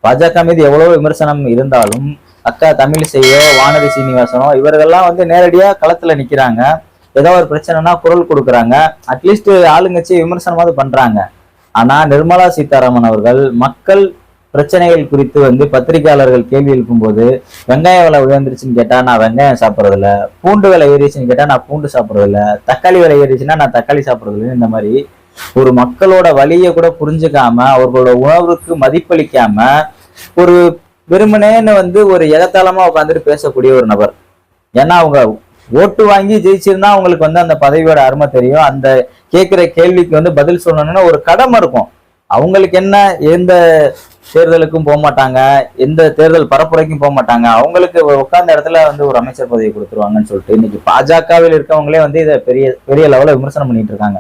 பாஜக மீது எவ்வளவு விமர்சனம் இருந்தாலும் அக்கா தமிழிசையோ வானதி சீனிவாசனோ இவர்கள்லாம் வந்து நேரடியா களத்துல நிக்கிறாங்க. ஏதோ ஒரு பிரச்சனைனா குரல் கொடுக்குறாங்க. அட்லீஸ்ட் ஆளுங்கட்சி விமர்சனமாவது பண்றாங்க. ஆனா நிர்மலா சீதாராமன் அவர்கள் மக்கள் பிரச்சனைகள் குறித்து வந்து பத்திரிகையாளர்கள் கேள்வி எழுப்பும் போது வெங்காய விலை உயர்ந்துருச்சுன்னு கேட்டா நான் வெங்காயம் சாப்பிட்றது இல்ல, பூண்டு விலை ஏறிச்சுன்னு கேட்டா நான் பூண்டு சாப்பிட்றது இல்ல, தக்காளி விலை ஏறிச்சுன்னா நான் தக்காளி சாப்பிட்றது இல்லை, இந்த மாதிரி ஒரு மக்களோட வலியை கூட புரிஞ்சுக்காம அவர்களோட உணர்வுக்கு மதிப்பளிக்காம ஒரு வெறுமனேன்னு வந்து ஒரு எகத்தாளமா உட்காந்துட்டு பேசக்கூடிய ஒரு நபர். ஏன்னா அவங்க ஓட்டு வாங்கி ஜெயிச்சிருந்தா அவங்களுக்கு வந்து அந்த பதவியோட அருமை தெரியும். அந்த கேட்கிற கேள்விக்கு வந்து பதில் சொல்லணும்னு ஒரு கடமை இருக்கும். அவங்களுக்கு என்ன, எந்த தேர்தலுக்கும் போக மாட்டாங்க, எந்த தேர்தல் பரப்புரைக்கும் போக மாட்டாங்க, அவங்களுக்கு உட்கார்ந்த இடத்துல வந்து ஒரு அமைச்சர் பதவி கொடுத்துருவாங்கன்னு சொல்லிட்டு இன்னைக்கு பாஜகவில் இருக்கவங்களே வந்து இதை பெரிய பெரிய லெவலில் விமர்சனம் பண்ணிட்டு இருக்காங்க.